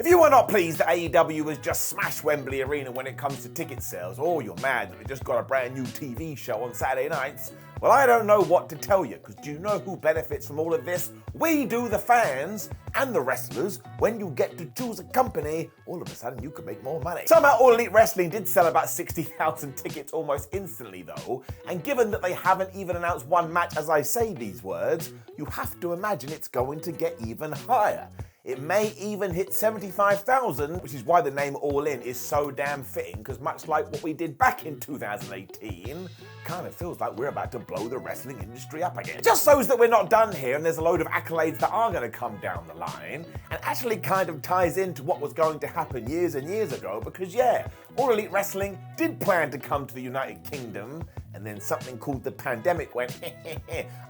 If you were not pleased that AEW has just smashed Wembley Arena when it comes to ticket sales, or you're mad that they just got a brand new TV show on Saturday nights, well, I don't know what to tell you, because do you know who benefits from all of this? We do, the fans and the wrestlers. When you get to choose a company, all of a sudden you can make more money. Somehow All Elite Wrestling did sell about 60,000 tickets almost instantly though, and given that they haven't even announced one match as I say these words, you have to imagine it's going to get even higher. It may even hit 75,000, which is why the name All In is so damn fitting, because much like what we did back in 2018, kind of feels like we're about to blow the wrestling industry up again. It just shows that we're not done here, and there's a load of accolades that are going to come down the line, and actually kind of ties into what was going to happen years and years ago, because yeah, All Elite Wrestling did plan to come to the United Kingdom, and then something called the pandemic went,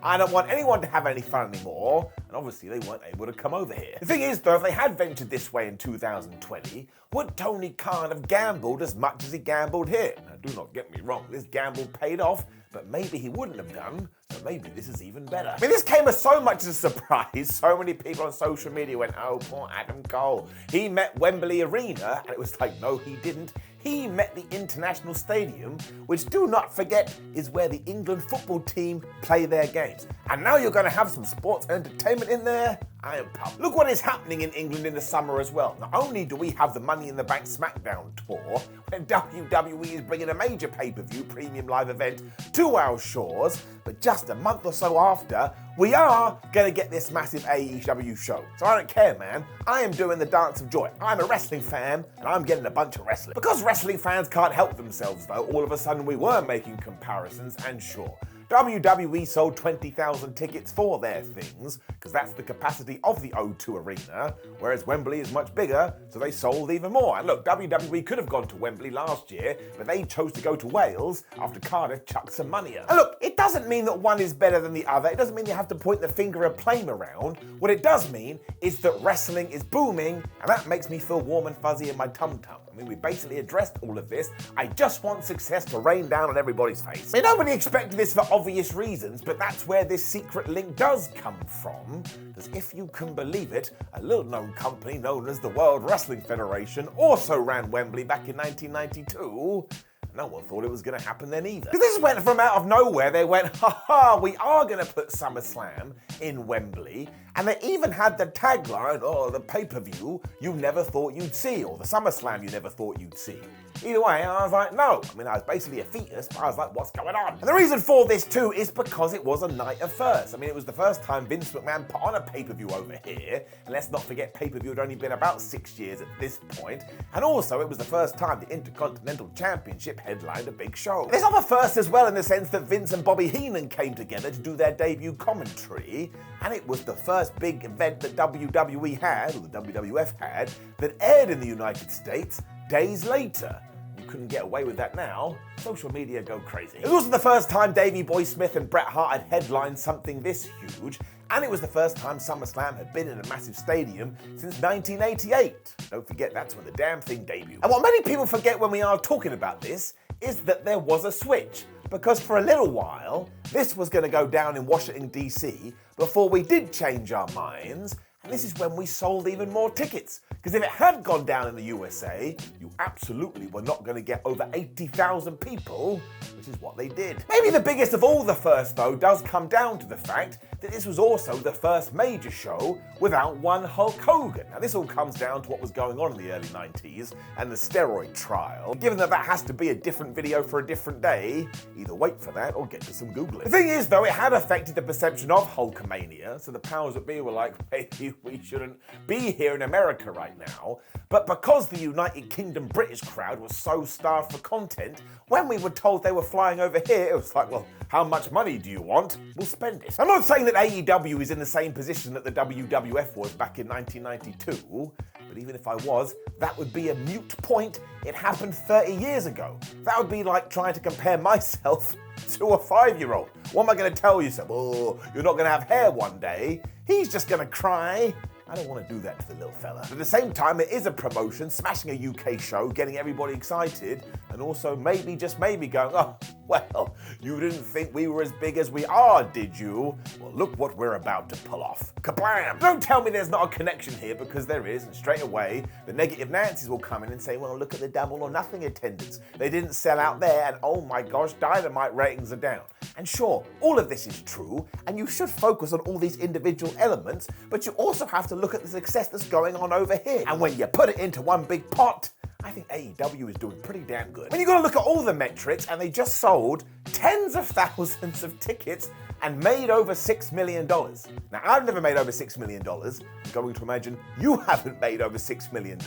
I don't want anyone to have any fun anymore, and obviously they weren't able to come over here. The thing is though, if they had ventured this way in 2020, would Tony Khan have gambled as much as he gambled here? Now do not get me wrong, this gamble paid off, but maybe he wouldn't have done, so maybe this is even better. I mean, this came as so much as a surprise. So many people on social media went, oh, poor Adam Cole. He met Wembley Arena, and it was like, no, he didn't. He met the International Stadium, which, do not forget, is where the England football team play their games. And now you're going to have some sports entertainment in there? I am pumped. Look what is happening in England in the summer as well. Not only do we have the Money in the Bank SmackDown tour, when WWE is bringing a major pay-per-view premium live event to our shores, but just a month or so after, we are going to get this massive AEW show. So I don't care, man. I am doing the dance of joy. I'm a wrestling fan, and I'm getting a bunch of wrestling. Because wrestling fans can't help themselves, though, all of a sudden we were making comparisons, and sure, WWE sold 20,000 tickets for their things, because that's the capacity of the O2 Arena, whereas Wembley is much bigger, so they sold even more. And look, WWE could have gone to Wembley last year, but they chose to go to Wales after Cardiff chucked some money in. And look, it doesn't mean that one is better than the other. It doesn't mean you have to point the finger of blame around. What it does mean is that wrestling is booming, and that makes me feel warm and fuzzy in my tum-tum. I mean, we basically addressed all of this. I just want success to rain down on everybody's face. I mean, nobody expected this for obvious reasons, but that's where this secret link does come from. Because if you can believe it, a little-known company known as the World Wrestling Federation also ran Wembley back in 1992. No one thought it was going to happen then either. Because this went from out of nowhere. They went, ha, we are going to put SummerSlam in Wembley. And they even had the tagline, the pay-per-view you never thought you'd see, or the SummerSlam you never thought you'd see. Either way, I was like, no. I mean, I was basically a fetus, but I was like, what's going on? And the reason for this too is because it was a night of firsts. I mean, it was the first time Vince McMahon put on a pay-per-view over here. And let's not forget, pay-per-view had only been about 6 years at this point. And also, it was the first time the Intercontinental Championship headlined a big show. There's other firsts as well, in the sense that Vince and Bobby Heenan came together to do their debut commentary. And it was the first big event that WWE had, or the WWF had, that aired in the United States days later. You couldn't get away with that now. Social media go crazy. It was also the first time Davey Boy Smith and Bret Hart had headlined something this huge, and it was the first time SummerSlam had been in a massive stadium since 1988. Don't forget, that's when the damn thing debuted. And what many people forget when we are talking about this is that there was a switch. Because for a little while, this was going to go down in Washington, D.C. before we did change our minds, and this is when we sold even more tickets. Because if it had gone down in the USA, you absolutely were not going to get over 80,000 people, which is what they did. Maybe the biggest of all the firsts, though, does come down to the fact that this was also the first major show without one Hulk Hogan. Now, this all comes down to what was going on in the early 90s and the steroid trial. Given that that has to be a different video for a different day, either wait for that or get to some Googling. The thing is, though, it had affected the perception of Hulkamania, so the powers that be were like, maybe we shouldn't be here in America right now. But because the United Kingdom British crowd was so starved for content, when we were told they were flying over here, it was like, well, how much money do you want? We'll spend it. I'm not saying that AEW is in the same position that the WWF was back in 1992, but even if I was, that would be a moot point. It happened 30 years ago. That would be like trying to compare myself to a 5-year-old. What am I going to tell you? So, oh, you're not going to have hair one day. He's just going to cry. I don't want to do that to the little fella. But at the same time, it is a promotion, smashing a UK show, getting everybody excited, and also maybe, just maybe going, oh, Well, you didn't think we were as big as we are, did you? Well, look what we're about to pull off. Kablam! Don't tell me there's not a connection here, because there is, and straight away, the negative Nancy's will come in and say, well, look at the double or nothing attendance. They didn't sell out there, and oh my gosh, Dynamite ratings are down. And sure, all of this is true, and you should focus on all these individual elements, but you also have to look at the success that's going on over here. And when you put it into one big pot, I think AEW is doing pretty damn good. When you got to look at all the metrics, and they just sold tens of thousands of tickets and made over $6 million. Now, I've never made over $6 million. I'm going to imagine you haven't made over $6 million,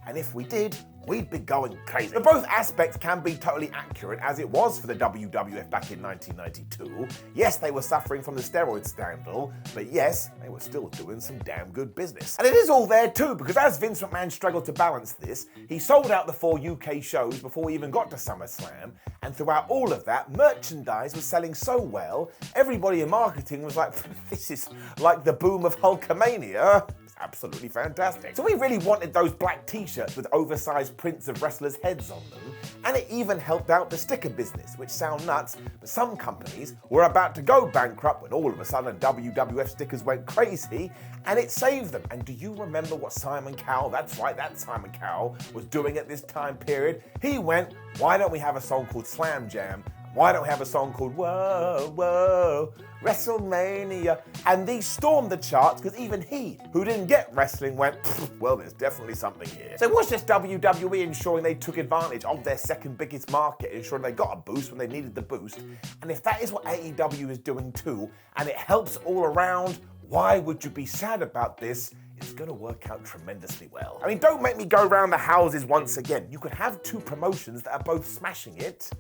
and if we did, we'd be going crazy. But both aspects can be totally accurate, as it was for the WWF back in 1992. Yes, they were suffering from the steroid scandal, but yes, they were still doing some damn good business. And it is all there too, because as Vince McMahon struggled to balance this, he sold out the 4 UK shows before we even got to SummerSlam, and throughout all of that, merchandise was selling so well, everybody in marketing was like, this is like the boom of Hulkamania. Absolutely fantastic. So we really wanted those black t-shirts with oversized prints of wrestlers' heads on them, and it even helped out the sticker business, which sound nuts, but some companies were about to go bankrupt when all of a sudden WWF stickers went crazy, and it saved them. And do you remember what Simon Cowell, that's right, that Simon Cowell, was doing at this time period? He went, why don't we have a song called Slam Jam? Why don't we have a song called Whoa, Whoa, WrestleMania? And these stormed the charts because even he, who didn't get wrestling, went, well, there's definitely something here. So it was just WWE ensuring they took advantage of their second biggest market, ensuring they got a boost when they needed the boost. And if that is what AEW is doing too, and it helps all around, why would you be sad about this? It's going to work out tremendously well. I mean, don't make me go around the houses once again. You could have 2 promotions that are both smashing it.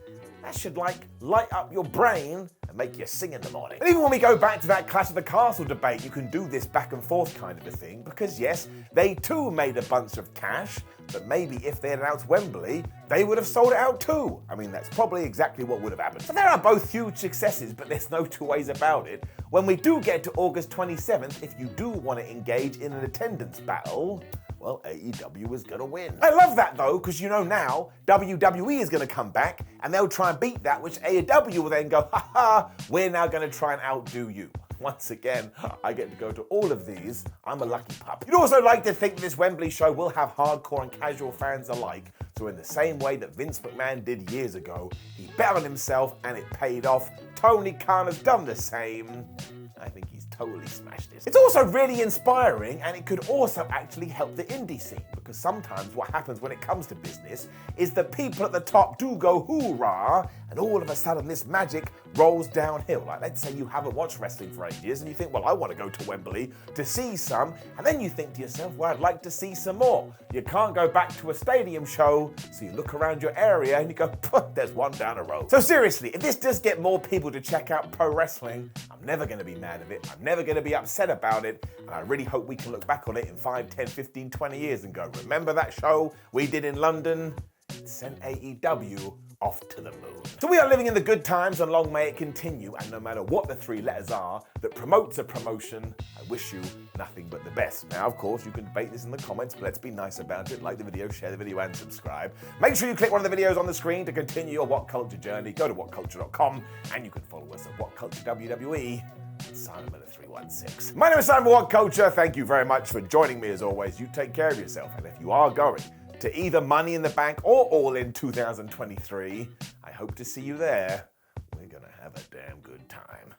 That should, light up your brain and make you sing in the morning. And even when we go back to that Clash of the Castle debate, you can do this back and forth kind of a thing, because yes, they too made a bunch of cash, but maybe if they had announced Wembley, they would have sold it out too. I mean, that's probably exactly what would have happened. So there are both huge successes, but there's no 2 ways about it. When we do get to August 27th, if you do want to engage in an attendance battle, well, AEW is going to win. I love that though, because you know now, WWE is going to come back and they'll try and beat that, which AEW will then go, ha, we're now going to try and outdo you. Once again, I get to go to all of these. I'm a lucky pup. You'd also like to think this Wembley show will have hardcore and casual fans alike. So in the same way that Vince McMahon did years ago, he bet on himself and it paid off. Tony Khan has done the same. I think he's totally smashed it. It's also really inspiring, and it could also actually help the indie scene, because sometimes what happens when it comes to business is the people at the top do go hoorah, and all of a sudden this magic rolls downhill. Like, let's say you haven't watched wrestling for 8 years and you think, well, I want to go to Wembley to see some, and then you think to yourself, well, I'd like to see some more. You can't go back to a stadium show, so you look around your area and you go, there's one down the road. So seriously, if this does get more people to check out pro wrestling, I'm never going to be mad at it. I'm never going to be upset about it, and I really hope we can look back on it in 5, 10, 15, 20 years and go, remember that show we did in London? It sent AEW off to the moon. So we are living in the good times, and long may it continue, and no matter what the 3 letters are that promotes a promotion, I wish you nothing but the best. Now, of course, you can debate this in the comments, but let's be nice about it. Like the video, share the video, and subscribe. Make sure you click one of the videos on the screen to continue your What Culture journey. Go to whatculture.com, and you can follow us at What Culture WWE. Simon 316. My name is Simon What Culture. Thank you very much for joining me as always. You take care of yourself, and if you are going to either Money in the Bank or All In 2023, I hope to see you there. We're gonna have a damn good time.